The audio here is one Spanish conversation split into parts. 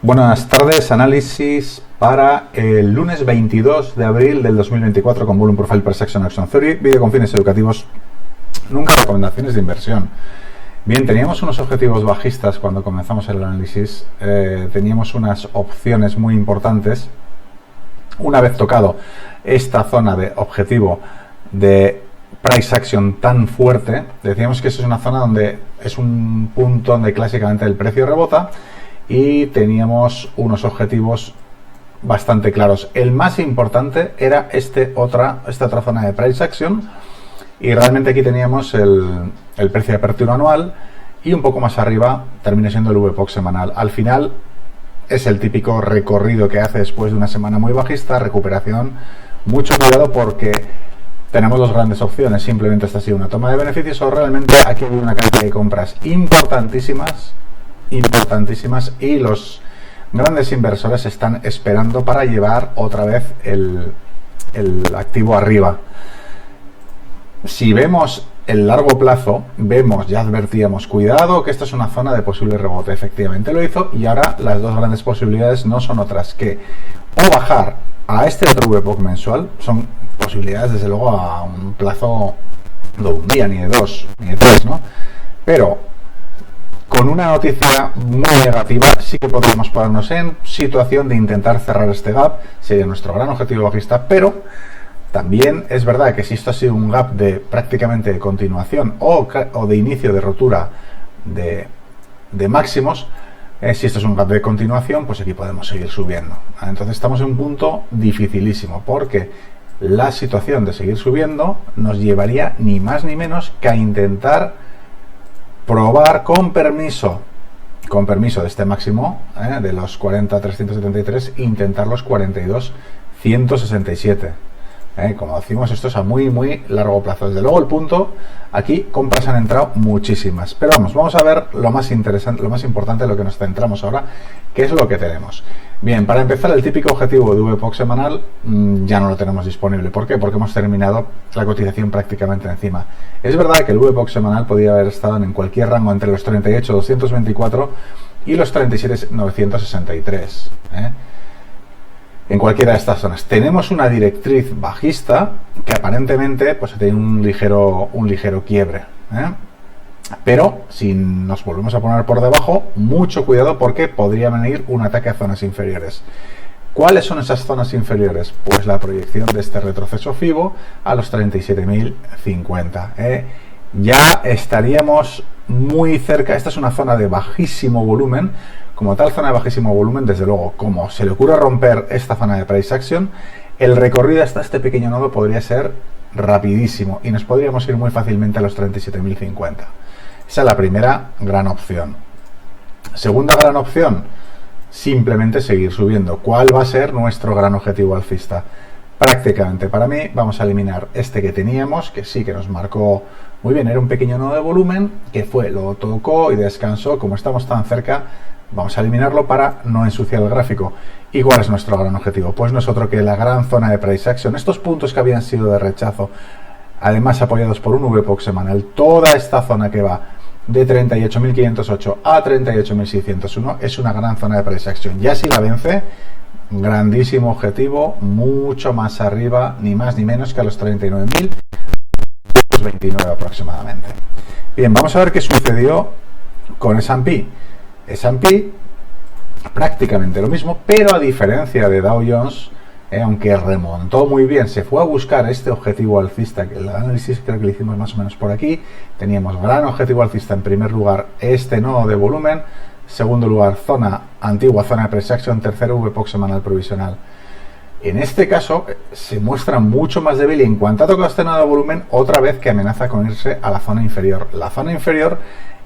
Buenas tardes, análisis para el lunes 22 de abril del 2024 con Volume Profile Price Action Theory, vídeo con fines educativos, nunca recomendaciones de inversión. Bien, teníamos unos objetivos bajistas cuando comenzamos el análisis, teníamos unas opciones muy importantes. Una vez tocado esta zona de objetivo de price action tan fuerte, decíamos que eso es una zona donde es un punto donde clásicamente el precio rebota y teníamos unos objetivos bastante claros. El más importante era esta otra zona de price action, y realmente aquí teníamos el precio de apertura anual, y un poco más arriba termina siendo el VPOC semanal. Al final es el típico recorrido que hace después de una semana muy bajista, recuperación. Mucho cuidado porque tenemos dos grandes opciones: simplemente esta ha sido una toma de beneficios, o realmente aquí hay una cantidad de compras importantísimas, y los grandes inversores están esperando para llevar otra vez el activo arriba. Si vemos el largo plazo, ya advertíamos, cuidado que esta es una zona de posible rebote. Efectivamente lo hizo, y ahora las dos grandes posibilidades no son otras que o bajar a este otro VPOC mensual, son posibilidades desde luego a un plazo de un día, ni de dos, ni de tres, ¿no? Pero con una noticia muy negativa sí que podríamos ponernos en situación de intentar cerrar este gap, sería nuestro gran objetivo bajista. Pero también es verdad que si esto ha sido un gap de prácticamente de continuación o de inicio de rotura de máximos, si esto es un gap de continuación, pues aquí podemos seguir subiendo. Entonces estamos en un punto dificilísimo, porque la situación de seguir subiendo nos llevaría ni más ni menos que a intentar probar con permiso de este máximo, de los 40.373, intentar los 42.167. Como decimos, esto es a muy largo plazo. Desde luego el punto, aquí compras han entrado muchísimas, pero vamos a ver lo más interesante, lo más importante, lo que nos centramos ahora, que es lo que tenemos. Bien, para empezar, el típico objetivo de VPOC semanal ya no lo tenemos disponible. ¿Por qué? Porque hemos terminado la cotización prácticamente encima. Es verdad que el VPOC semanal podía haber estado en cualquier rango entre los 38.224 y los 37.963. En cualquiera de estas zonas tenemos una directriz bajista que aparentemente pues tiene un ligero quiebre, pero si nos volvemos a poner por debajo, mucho cuidado, porque podría venir un ataque a zonas inferiores. ¿Cuáles son esas zonas inferiores? Pues la proyección de este retroceso FIBO a los 37.050. Ya estaríamos muy cerca. Esta es una zona de bajísimo volumen. Como tal zona de bajísimo volumen, desde luego, como se le ocurre romper esta zona de price action, el recorrido hasta este pequeño nodo podría ser rapidísimo y nos podríamos ir muy fácilmente a los 37.050. Esa es la primera gran opción. Segunda gran opción, simplemente seguir subiendo. ¿Cuál va a ser nuestro gran objetivo alcista? Prácticamente para mí vamos a eliminar este que teníamos, que sí que nos marcó muy bien, era un pequeño nodo de volumen, que lo tocó y descansó. Como estamos tan cerca, vamos a eliminarlo para no ensuciar el gráfico. ¿Y cuál es nuestro gran objetivo? Pues no es otro que la gran zona de price action. Estos puntos que habían sido de rechazo, además apoyados por un VPOC semanal, toda esta zona que va de 38.508 a 38.601 es una gran zona de price action. Ya si la vence, grandísimo objetivo, mucho más arriba, ni más ni menos que a los 39.229 aproximadamente. Bien, vamos a ver qué sucedió con S&P. S&P prácticamente lo mismo, pero a diferencia de Dow Jones, aunque remontó muy bien, se fue a buscar este objetivo alcista, que el análisis creo que lo hicimos más o menos por aquí. Teníamos gran objetivo alcista, en primer lugar este nodo de volumen, segundo lugar antigua zona de price action, tercero VPOC semanal provisional. En este caso se muestra mucho más débil, y en cuanto ha tocado este nodo de volumen, otra vez que amenaza con irse a la zona inferior. La zona inferior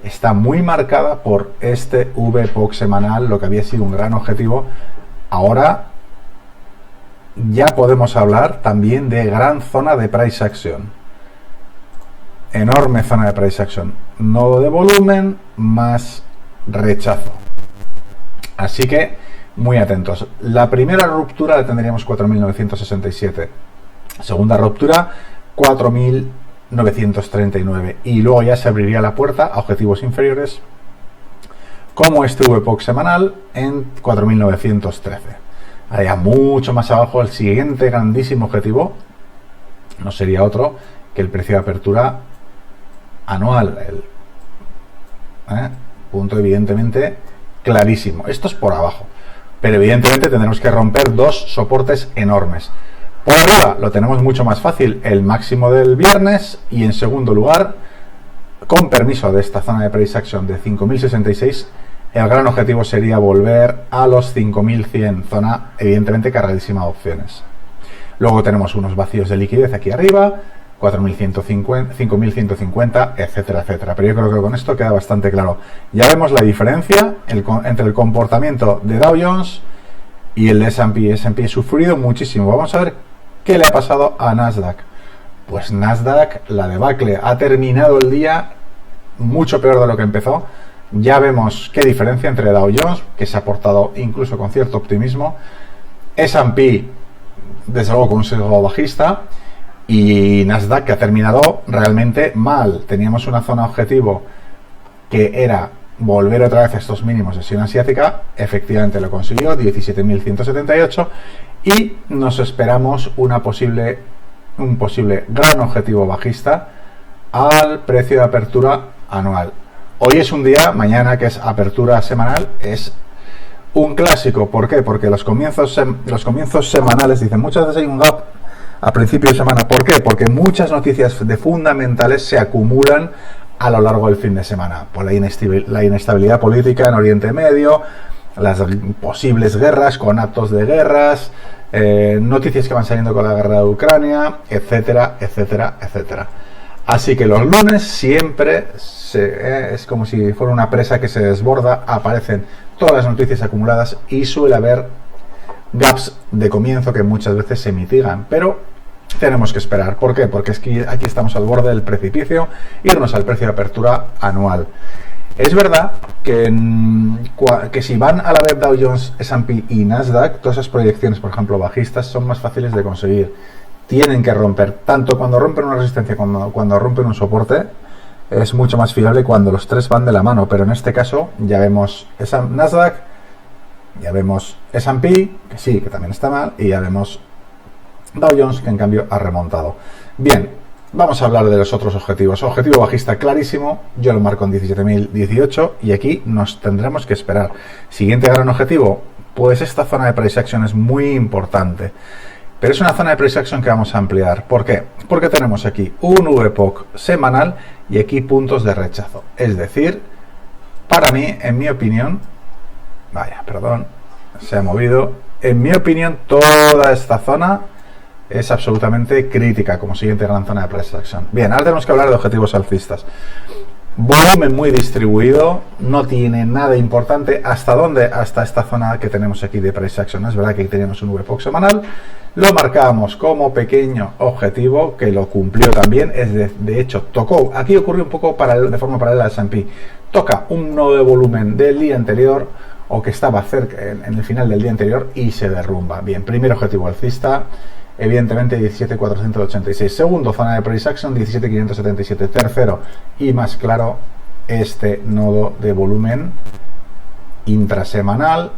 está muy marcada por este VPOC semanal, lo que había sido un gran objetivo. Ahora ya podemos hablar también de gran zona de price action, enorme zona de price action, nodo de volumen más rechazo. Así que muy atentos. La primera ruptura la tendríamos 4.967, segunda ruptura 4.939, y luego ya se abriría la puerta a objetivos inferiores como este VPOC semanal en 4.913. Allá mucho más abajo, el siguiente grandísimo objetivo no sería otro que el precio de apertura anual. Punto evidentemente clarísimo. Esto es por abajo, pero evidentemente tendremos que romper dos soportes enormes. Por arriba lo tenemos mucho más fácil, el máximo del viernes, y en segundo lugar, con permiso de esta zona de price action de 5.066, el gran objetivo sería volver a los 5.100, zona evidentemente cargadísima de opciones. Luego tenemos unos vacíos de liquidez aquí arriba, 4.150, 5.150, etcétera, etcétera. Pero yo creo que con esto queda bastante claro. Ya vemos la diferencia entre el comportamiento de Dow Jones y el de S&P. S&P ha sufrido muchísimo. Vamos a ver qué le ha pasado a Nasdaq. Pues Nasdaq, la debacle, ha terminado el día mucho peor de lo que empezó. Ya vemos qué diferencia entre Dow Jones, que se ha portado incluso con cierto optimismo, S&P, desde luego con un sesgo bajista, y Nasdaq, que ha terminado realmente mal. Teníamos una zona objetivo que era volver otra vez a estos mínimos de sesión asiática, efectivamente lo consiguió, 17.178, y nos esperamos un posible gran objetivo bajista al precio de apertura anual. Hoy es un día, mañana, que es apertura semanal, es un clásico. ¿Por qué? Porque los comienzos semanales, dicen, muchas veces hay un gap a principio de semana. ¿Por qué? Porque muchas noticias de fundamentales se acumulan a lo largo del fin de semana. Por la inestabilidad política en Oriente Medio, las posibles guerras con actos de guerras, noticias que van saliendo con la guerra de Ucrania, etcétera, etcétera, etcétera. Así que los lunes siempre es como si fuera una presa que se desborda, aparecen todas las noticias acumuladas y suele haber gaps de comienzo que muchas veces se mitigan, pero tenemos que esperar. ¿Por qué? Porque es que aquí estamos al borde del precipicio, irnos al precio de apertura anual. Es verdad que si van a la vez Dow Jones, S&P y Nasdaq, todas esas proyecciones, por ejemplo, bajistas, son más fáciles de conseguir. Tienen que romper, tanto cuando rompen una resistencia como cuando rompen un soporte, es mucho más fiable cuando los tres van de la mano, pero en este caso ya vemos Nasdaq, ya vemos S&P, que sí, que también está mal, y ya vemos Dow Jones, que en cambio ha remontado. Bien, vamos a hablar de los otros objetivos. Objetivo bajista clarísimo, yo lo marco en 17.018 y aquí nos tendremos que esperar. Siguiente gran objetivo, pues esta zona de price action es muy importante. Pero es una zona de price action que vamos a ampliar. ¿Por qué? Porque tenemos aquí un VPOC semanal y aquí puntos de rechazo. Es decir, para mí, en mi opinión, se ha movido. En mi opinión, toda esta zona es absolutamente crítica como siguiente gran zona de price action. Bien, ahora tenemos que hablar de objetivos alcistas. Volumen muy distribuido, no tiene nada importante. ¿Hasta dónde? Hasta esta zona que tenemos aquí de price action. Es verdad que aquí teníamos un VPOC semanal, lo marcábamos como pequeño objetivo, que lo cumplió también. De hecho, tocó, aquí ocurrió un poco de forma paralela a S&P. Toca un nodo de volumen del día anterior, o que estaba cerca en el final del día anterior, y se derrumba. Bien, primer objetivo alcista, evidentemente 17.486. Segundo, zona de price action, 17.577. Tercero, y más claro, este nodo de volumen intrasemanal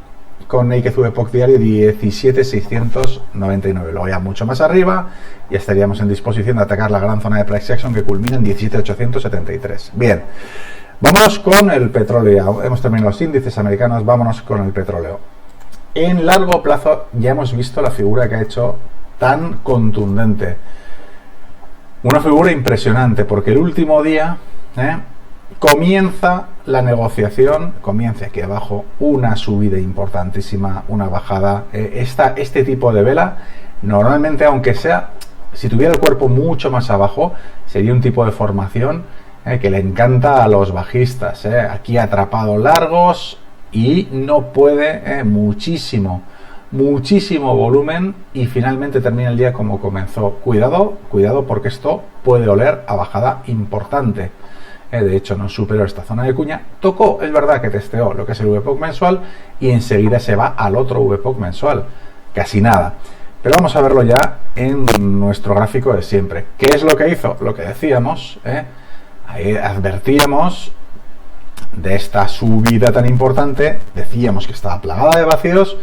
con naked VPOC diario 17.699. Luego ya mucho más arriba y estaríamos en disposición de atacar la gran zona de price action que culmina en 17.873. Bien, vámonos con el petróleo. Hemos terminado los índices americanos, vámonos con el petróleo. En largo plazo ya hemos visto la figura que ha hecho tan contundente. Una figura impresionante, porque el último día comienza la negociación, comienza aquí abajo una subida importantísima, una bajada. Este tipo de vela, normalmente, aunque sea, si tuviera el cuerpo mucho más abajo, sería un tipo de formación que le encanta a los bajistas. Aquí atrapado largos y no puede, muchísimo volumen, y finalmente termina el día como comenzó. Cuidado porque esto puede oler a bajada importante. De hecho, no superó esta zona de cuña, tocó, es verdad que testeó lo que es el VPOC mensual y enseguida se va al otro VPOC mensual, casi nada. Pero vamos a verlo ya en nuestro gráfico de siempre. ¿Qué es lo que hizo? Lo que decíamos, ahí advertíamos de esta subida tan importante, decíamos que estaba plagada de vacíos.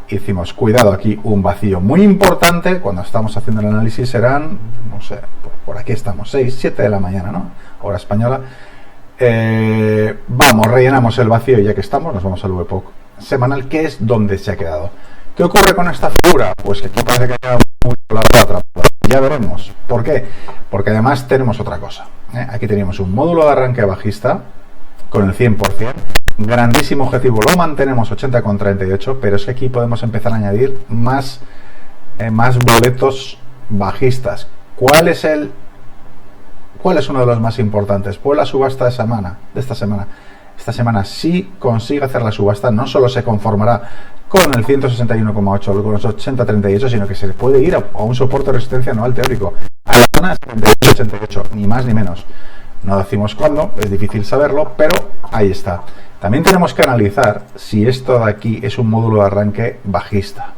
Hicimos, cuidado, aquí un vacío muy importante. Cuando estamos haciendo el análisis serán, no sé, por aquí estamos, 6, 7 de la mañana, ¿no? Hora española. Vamos, rellenamos el vacío y ya que estamos, nos vamos al VPOC semanal, que es donde se ha quedado. ¿Qué ocurre con esta figura? Pues que aquí parece que ha quedado muy atrapada. Ya veremos. ¿Por qué? Porque además tenemos otra cosa. Aquí teníamos un módulo de arranque bajista con el 100%. Grandísimo objetivo, lo mantenemos 80,38, pero es que aquí podemos empezar a añadir más boletos bajistas. ¿Cuál es uno de los más importantes? Pues la subasta de esta semana. Esta semana, si consigue hacer la subasta, no solo se conformará con el 161,8 o con los 80,38, sino que se puede ir a un soporte de resistencia anual teórico, a la zona 78,88, ni más ni menos. No decimos cuándo, es difícil saberlo, pero ahí está. También tenemos que analizar si esto de aquí es un módulo de arranque bajista.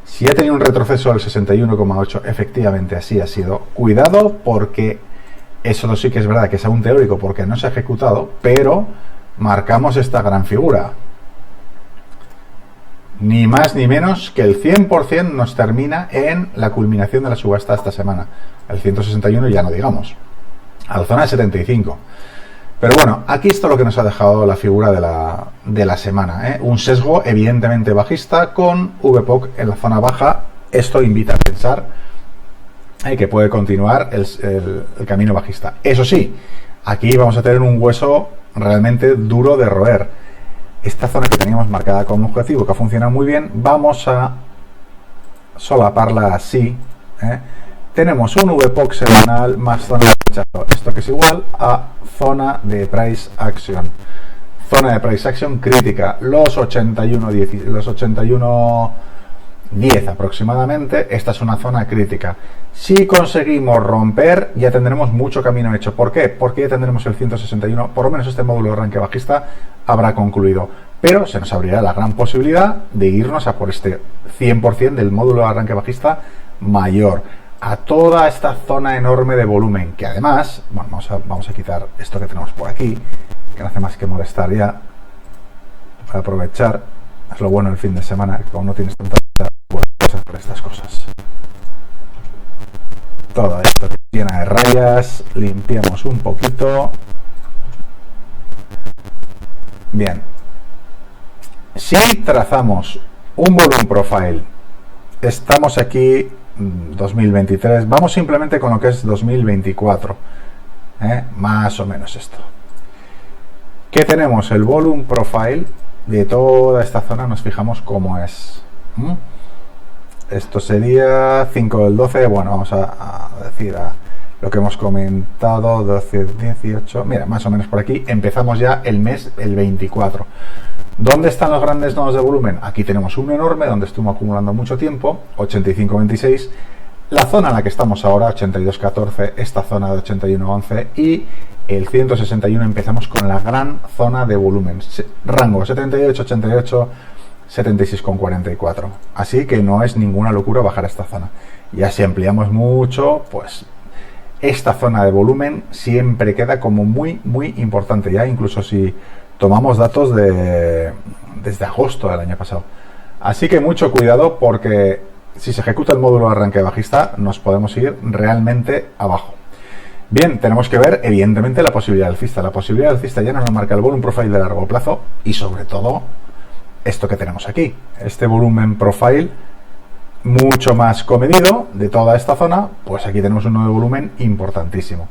Si ha tenido un retroceso del 61,8, efectivamente así ha sido. Cuidado, porque eso sí que es verdad que es aún teórico porque no se ha ejecutado, pero marcamos esta gran figura. Ni más ni menos que el 100% nos termina en la culminación de la subasta esta semana. El 161 ya no digamos. A la zona de 75. Pero bueno, aquí está lo que nos ha dejado la figura de la semana. Un sesgo evidentemente bajista con VPOC en la zona baja. Esto invita a pensar que puede continuar el camino bajista. Eso sí, aquí vamos a tener un hueso realmente duro de roer. Esta zona que teníamos marcada como objetivo, que ha funcionado muy bien, vamos a solaparla así. Tenemos un VPOC semanal más zona de rechazo. Esto que es igual a zona de price action. Zona de price action crítica. Los 81.10 aproximadamente. Esta es una zona crítica. Si conseguimos romper, ya tendremos mucho camino hecho. ¿Por qué? Porque ya tendremos el 161. Por lo menos este módulo de arranque bajista habrá concluido. Pero se nos abrirá la gran posibilidad de irnos a por este 100% del módulo de arranque bajista mayor. A toda esta zona enorme de volumen, que además, bueno, vamos a quitar esto que tenemos por aquí, que no hace más que molestar ya, para aprovechar. Es lo bueno el fin de semana, que como no tienes tanta puedes hacer estas cosas. Todo esto que llena de rayas, limpiamos un poquito. Bien. Si trazamos un volume profile, estamos aquí 2023, vamos simplemente con lo que es 2024, más o menos esto. ¿Qué tenemos? El volume profile de toda esta zona, nos fijamos cómo es. Esto sería 5 del 12, bueno, vamos a decir lo que hemos comentado, 12, 18, mira, más o menos por aquí, empezamos ya el mes, el 24. ¿Dónde están los grandes nodos de volumen? Aquí tenemos uno enorme donde estuvimos acumulando mucho tiempo, 85.26, la zona en la que estamos ahora, 82.14, esta zona de 81.11 y el 161 empezamos con la gran zona de volumen, rango 78, 88, 76,44. Así que no es ninguna locura bajar a esta zona. Ya si ampliamos mucho, pues esta zona de volumen siempre queda como muy, muy importante, ya incluso si tomamos datos desde agosto del año pasado. Así que mucho cuidado porque si se ejecuta el módulo de arranque bajista nos podemos ir realmente abajo. Bien, tenemos que ver evidentemente la posibilidad alcista. La posibilidad alcista ya nos marca el volumen profile de largo plazo y sobre todo esto que tenemos aquí. Este volumen profile mucho más comedido de toda esta zona, pues aquí tenemos un nuevo volumen importantísimo.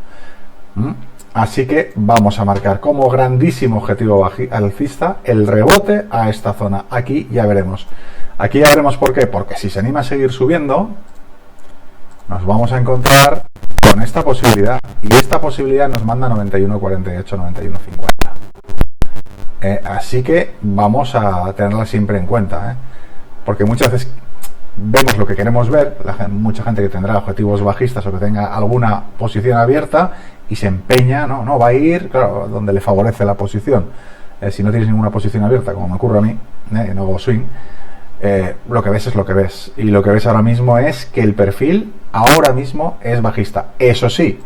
Así que vamos a marcar como grandísimo objetivo alcista el rebote a esta zona. Aquí ya veremos. Aquí ya veremos por qué. Porque si se anima a seguir subiendo, nos vamos a encontrar con esta posibilidad. Y esta posibilidad nos manda 91.48, 91.50. Así que vamos a tenerla siempre en cuenta. Porque muchas veces vemos lo que queremos ver. Mucha gente que tendrá objetivos bajistas o que tenga alguna posición abierta y se empeña, no va a ir, claro, donde le favorece la posición. Si no tienes ninguna posición abierta, como me ocurre a mí, no hago swing, lo que ves es lo que ves. Y lo que ves ahora mismo es que el perfil ahora mismo es bajista. Eso sí,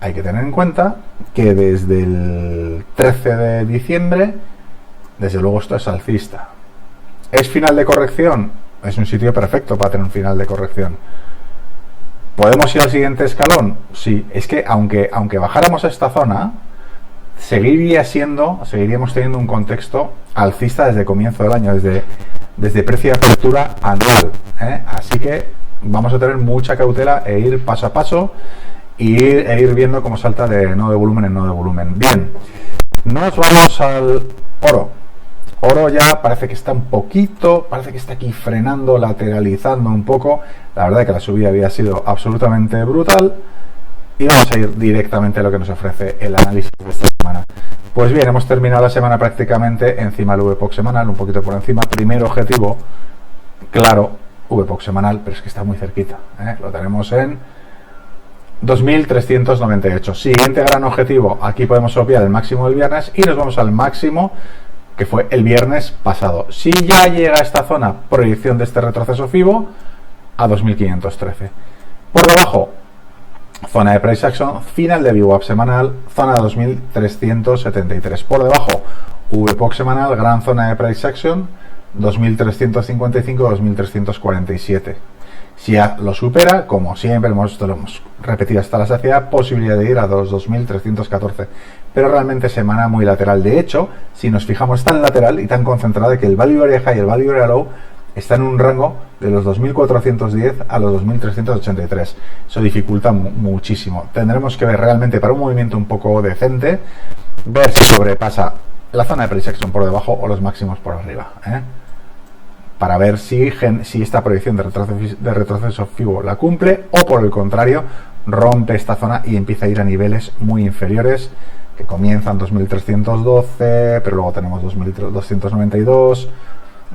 hay que tener en cuenta que desde el 13 de diciembre, desde luego esto es alcista. ¿Es final de corrección? Es un sitio perfecto para tener un final de corrección. ¿Podemos ir al siguiente escalón? Sí, es que aunque bajáramos a esta zona, seguiríamos teniendo un contexto alcista desde comienzo del año, desde precio de apertura anual, ¿eh? Así que vamos a tener mucha cautela e ir paso a paso e ir viendo cómo salta de nodo de volumen en nodo de volumen. Bien, nos vamos al oro. Oro ya parece que está parece que está aquí frenando, lateralizando un poco. La verdad es que la subida había sido absolutamente brutal. Y vamos a ir directamente a lo que nos ofrece el análisis de esta semana. Pues bien, hemos terminado la semana prácticamente encima del VPOC semanal, un poquito por encima. Primer objetivo, claro, VPOC semanal, pero es que está muy cerquita, ¿eh? Lo tenemos en 2.398. Siguiente gran objetivo, aquí podemos obviar el máximo del viernes y nos vamos al máximo que fue el viernes pasado. Si ya llega a esta zona, proyección de este retroceso FIBO a 2.513. Por debajo, zona de price action, final de VWAP semanal, zona de 2.373. Por debajo, VPOC semanal, gran zona de price action, 2.355-2.347. Si ya lo supera, como siempre lo hemos repetido hasta la saciedad, posibilidad de ir a 2.314. Pero realmente semana muy lateral. De hecho, si nos fijamos, tan lateral y tan concentrada que el Value Area High y el Value Area Low está en un rango de los 2.410 a los 2.383. Eso dificulta muchísimo. Tendremos que ver realmente, para un movimiento un poco decente, ver si sobrepasa la zona de price action por debajo o los máximos por arriba, ¿eh? Para ver si esta proyección de retroceso FIBO la cumple o, por el contrario, rompe esta zona y empieza a ir a niveles muy inferiores, que comienzan 2.312, pero luego tenemos 2.292,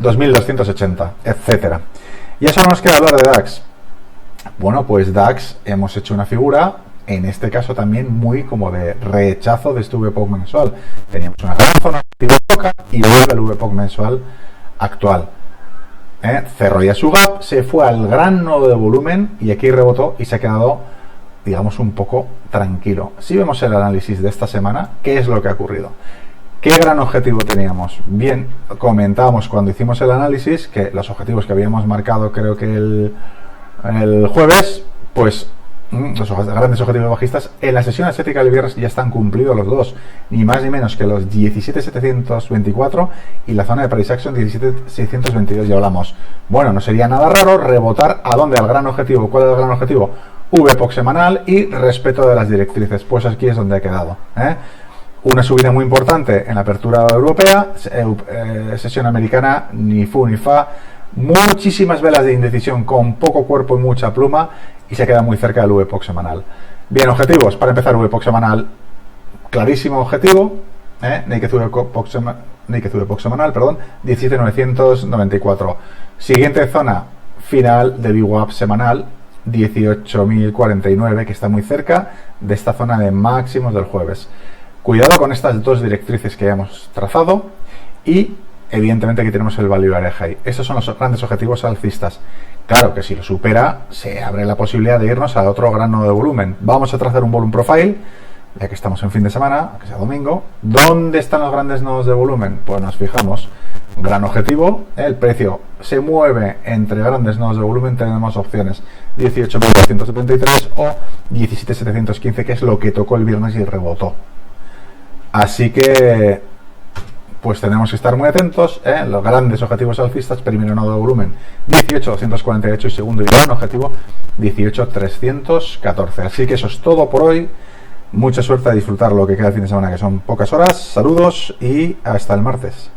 2.280, etcétera. Y eso nos queda hablar de DAX. Bueno, pues DAX hemos hecho una figura, en este caso también muy como de rechazo de este VPOC mensual. Teníamos una gran zona de boca y luego el VPOC mensual actual. Cerró ya su gap, se fue al gran nodo de volumen y aquí rebotó y se ha quedado, digamos, un poco tranquilo. Si vemos el análisis de esta semana, ¿qué es lo que ha ocurrido? ¿Qué gran objetivo teníamos? Bien, comentábamos cuando hicimos el análisis que los objetivos que habíamos marcado, creo que el jueves, pues los grandes objetivos bajistas en la sesión asiática del viernes ya están cumplidos los dos, ni más ni menos que los 17.724 y la zona de price action 17.622. Ya hablamos, bueno, no sería nada raro rebotar a dónde, al gran objetivo. ¿Cuál es el gran objetivo? VPOC semanal y respeto de las directrices. Pues aquí es donde ha quedado, ¿eh? Una subida muy importante en la apertura europea, sesión americana, ni fu ni fa, muchísimas velas de indecisión con poco cuerpo y mucha pluma, y se queda muy cerca del VPOC semanal. Bien, objetivos. Para empezar, VPOC semanal, clarísimo objetivo, Naked VPOC semanal, 17.994. Siguiente zona, final de VWAP semanal, 18.049, que está muy cerca de esta zona de máximos del jueves. Cuidado con estas dos directrices que ya hemos trazado y evidentemente aquí tenemos el Value Area High. Estos son los grandes objetivos alcistas. Claro que si lo supera, se abre la posibilidad de irnos a otro gran nodo de volumen. Vamos a trazar un volume profile, ya que estamos en fin de semana, que sea domingo. ¿Dónde están los grandes nodos de volumen? Pues nos fijamos. Gran objetivo, el precio se mueve entre grandes nodos de volumen, tenemos opciones 18.273 o 17.715, que es lo que tocó el viernes y rebotó. Así que pues tenemos que estar muy atentos, los grandes objetivos alcistas. Primero nodo de volumen 18.248 y segundo y gran objetivo 18.314. Así que eso es todo por hoy. Mucha suerte a disfrutar lo que queda el fin de semana, que son pocas horas. Saludos y hasta el martes.